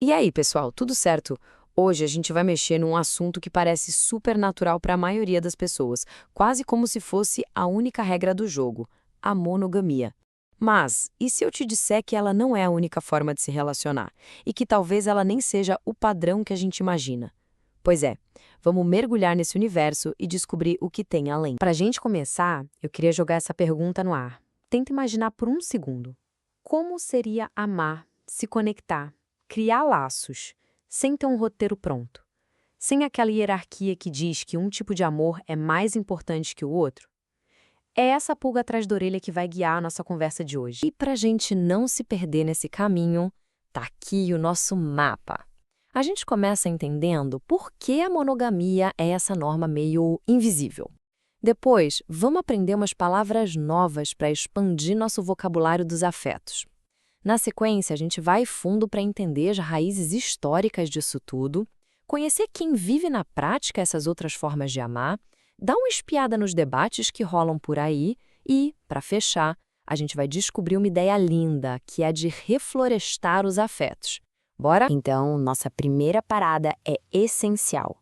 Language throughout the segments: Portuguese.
E aí, pessoal, tudo certo? Hoje a gente vai mexer num assunto que parece super natural para a maioria das pessoas, quase como se fosse a única regra do jogo, a monogamia. Mas, e se eu te disser que ela não é a única forma de se relacionar? E que talvez ela nem seja o padrão que a gente imagina? Pois é, vamos mergulhar nesse universo e descobrir o que tem além. Para a gente começar, eu queria jogar essa pergunta no ar. Tenta imaginar por um segundo. Como seria amar, se conectar, criar laços, sem ter um roteiro pronto? Sem aquela hierarquia que diz que um tipo de amor é mais importante que o outro? É essa pulga atrás da orelha que vai guiar a nossa conversa de hoje. E para a gente não se perder nesse caminho, tá aqui o nosso mapa. A gente começa entendendo por que a monogamia é essa norma meio invisível. Depois, vamos aprender umas palavras novas para expandir nosso vocabulário dos afetos. Na sequência, a gente vai fundo para entender as raízes históricas disso tudo, conhecer quem vive na prática essas outras formas de amar, dar uma espiada nos debates que rolam por aí e, para fechar, a gente vai descobrir uma ideia linda, que é a de reflorestar os afetos. Bora? Então, nossa primeira parada é essencial.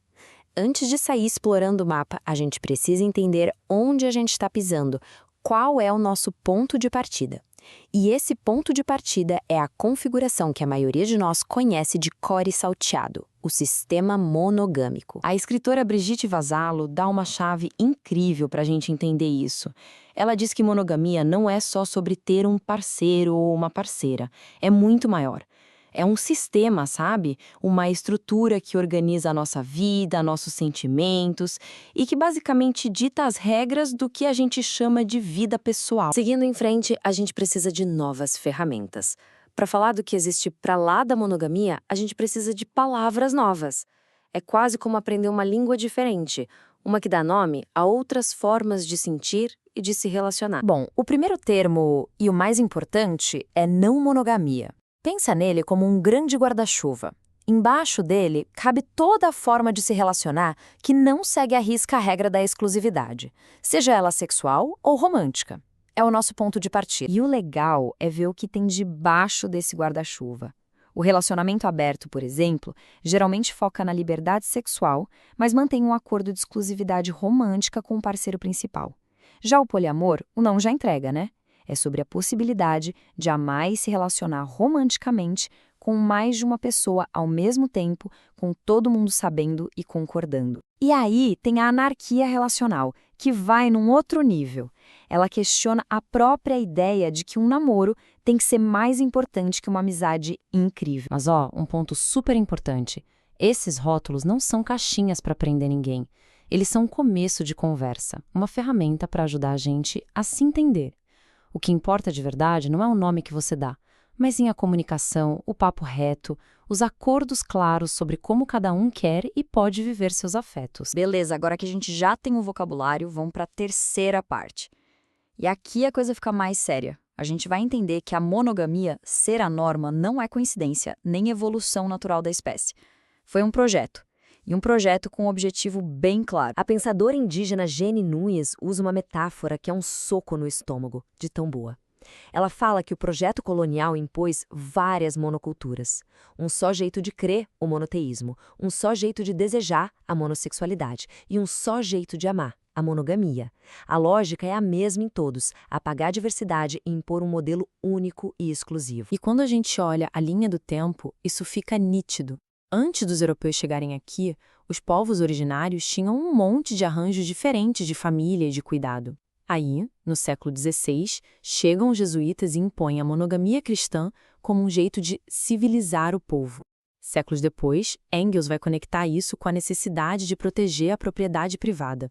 Antes de sair explorando o mapa, a gente precisa entender onde a gente está pisando, qual é o nosso ponto de partida. E esse ponto de partida é a configuração que a maioria de nós conhece de core salteado, o sistema monogâmico. A escritora Brigitte Vassallo dá uma chave incrível para a gente entender isso. Ela diz que monogamia não é só sobre ter um parceiro ou uma parceira, é muito maior. É um sistema, sabe? Uma estrutura que organiza a nossa vida, nossos sentimentos e que basicamente dita as regras do que a gente chama de vida pessoal. Seguindo em frente, a gente precisa de novas ferramentas. Para falar do que existe para lá da monogamia, a gente precisa de palavras novas. É quase como aprender uma língua diferente, uma que dá nome a outras formas de sentir e de se relacionar. Bom, o primeiro termo e o mais importante é não monogamia. Pensa nele como um grande guarda-chuva. Embaixo dele cabe toda a forma de se relacionar que não segue à risca a regra da exclusividade, seja ela sexual ou romântica. É o nosso ponto de partida. E o legal é ver o que tem debaixo desse guarda-chuva. O relacionamento aberto, por exemplo, geralmente foca na liberdade sexual, mas mantém um acordo de exclusividade romântica com o parceiro principal. Já o poliamor, o não já entrega, né? É sobre a possibilidade de amar e se relacionar romanticamente com mais de uma pessoa ao mesmo tempo, com todo mundo sabendo e concordando. E aí tem a anarquia relacional, que vai num outro nível. Ela questiona a própria ideia de que um namoro tem que ser mais importante que uma amizade incrível. Mas um ponto super importante. Esses rótulos não são caixinhas para prender ninguém. Eles são um começo de conversa, uma ferramenta para ajudar a gente a se entender. O que importa de verdade não é o nome que você dá, mas sim a comunicação, o papo reto, os acordos claros sobre como cada um quer e pode viver seus afetos. Beleza, agora que a gente já tem o vocabulário, vamos para a terceira parte. E aqui a coisa fica mais séria. A gente vai entender que a monogamia, ser a norma, não é coincidência, nem evolução natural da espécie. Foi um projeto. E um projeto com um objetivo bem claro. A pensadora indígena Jenny Nunes usa uma metáfora que é um soco no estômago, de tão boa. Ela fala que o projeto colonial impôs várias monoculturas. Um só jeito de crer, o monoteísmo. Um só jeito de desejar, a monossexualidade. E um só jeito de amar, a monogamia. A lógica é a mesma em todos, apagar a diversidade e impor um modelo único e exclusivo. E quando a gente olha a linha do tempo, isso fica nítido. Antes dos europeus chegarem aqui, os povos originários tinham um monte de arranjos diferentes de família e de cuidado. Aí, no século XVI, chegam os jesuítas e impõem a monogamia cristã como um jeito de civilizar o povo. Séculos depois, Engels vai conectar isso com a necessidade de proteger a propriedade privada.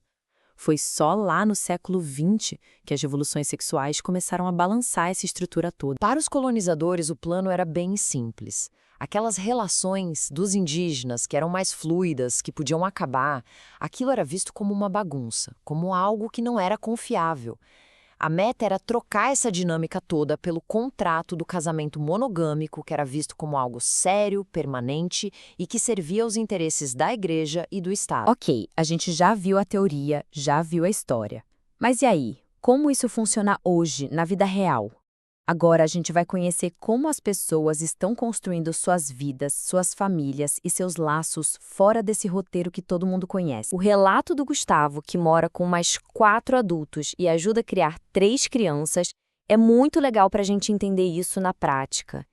Foi só lá no século XX que as revoluções sexuais começaram a balançar essa estrutura toda. Para os colonizadores, o plano era bem simples. Aquelas relações dos indígenas que eram mais fluidas, que podiam acabar, aquilo era visto como uma bagunça, como algo que não era confiável. A meta era trocar essa dinâmica toda pelo contrato do casamento monogâmico, que era visto como algo sério, permanente e que servia aos interesses da igreja e do Estado. Ok, a gente já viu a teoria, já viu a história. Mas e aí? Como isso funciona hoje, na vida real? Agora a gente vai conhecer como as pessoas estão construindo suas vidas, suas famílias e seus laços fora desse roteiro que todo mundo conhece. O relato do Gustavo, que mora com mais 4 adultos e ajuda a criar 3 crianças, é muito legal para a gente entender isso na prática.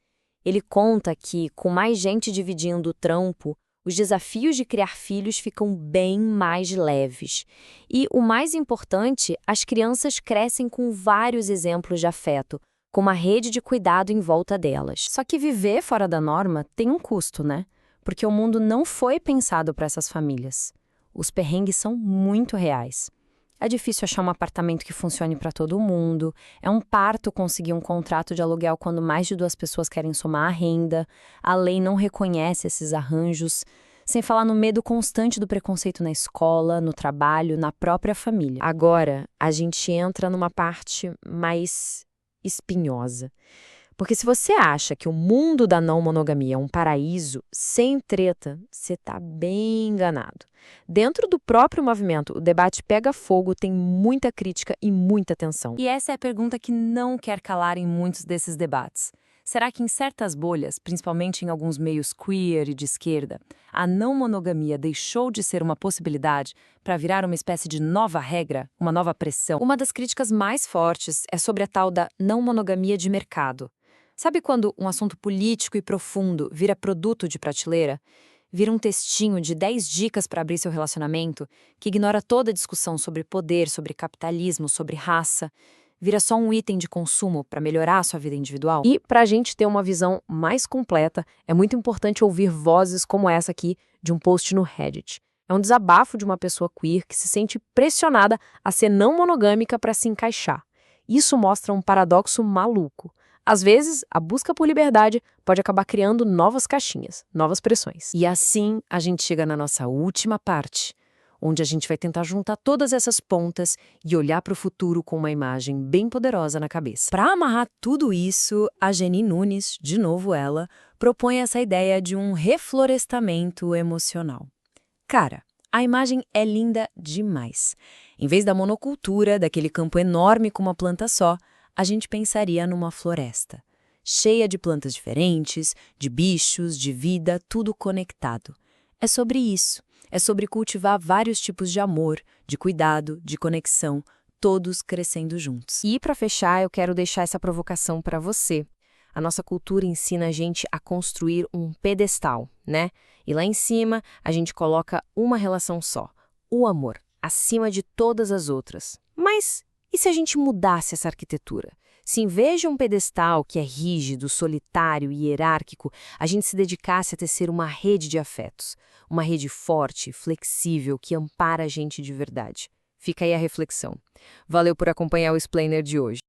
Ele conta que, com mais gente dividindo o trampo, os desafios de criar filhos ficam bem mais leves. E, o mais importante, as crianças crescem com vários exemplos de afeto, com uma rede de cuidado em volta delas. Só que viver fora da norma tem um custo, né? Porque o mundo não foi pensado para essas famílias. Os perrengues são muito reais. É difícil achar um apartamento que funcione para todo mundo, é um parto conseguir um contrato de aluguel quando mais de 2 pessoas querem somar a renda, a lei não reconhece esses arranjos, sem falar no medo constante do preconceito na escola, no trabalho, na própria família. Agora, a gente entra numa parte mais espinhosa. Porque se você acha que o mundo da não monogamia é um paraíso sem treta, você está bem enganado. Dentro do próprio movimento, o debate pega fogo, tem muita crítica e muita tensão. E essa é a pergunta que não quer calar em muitos desses debates. Será que em certas bolhas, principalmente em alguns meios queer e de esquerda, a não monogamia deixou de ser uma possibilidade para virar uma espécie de nova regra, uma nova pressão? Uma das críticas mais fortes é sobre a tal da não monogamia de mercado. Sabe quando um assunto político e profundo vira produto de prateleira? Vira um textinho de 10 dicas para abrir seu relacionamento, que ignora toda a discussão sobre poder, sobre capitalismo, sobre raça. Vira só um item de consumo para melhorar a sua vida individual? E, para a gente ter uma visão mais completa, é muito importante ouvir vozes como essa aqui de um post no Reddit. É um desabafo de uma pessoa queer que se sente pressionada a ser não monogâmica para se encaixar. Isso mostra um paradoxo maluco. Às vezes, a busca por liberdade pode acabar criando novas caixinhas, novas pressões. E assim, a gente chega na nossa última parte, onde a gente vai tentar juntar todas essas pontas e olhar para o futuro com uma imagem bem poderosa na cabeça. Para amarrar tudo isso, a Geni Nunes, de novo ela, propõe essa ideia de um reflorestamento emocional. Cara, a imagem é linda demais. Em vez da monocultura, daquele campo enorme com uma planta só, a gente pensaria numa floresta, cheia de plantas diferentes, de bichos, de vida, tudo conectado. É sobre isso. É sobre cultivar vários tipos de amor, de cuidado, de conexão, todos crescendo juntos. E para fechar, eu quero deixar essa provocação para você. A nossa cultura ensina a gente a construir um pedestal, né? E lá em cima, a gente coloca uma relação só, o amor, acima de todas as outras. Mas e se a gente mudasse essa arquitetura? Se em vez de um pedestal que é rígido, solitário e hierárquico, a gente se dedicasse a tecer uma rede de afetos, uma rede forte, flexível, que ampara a gente de verdade. Fica aí a reflexão. Valeu por acompanhar o Explainer de hoje.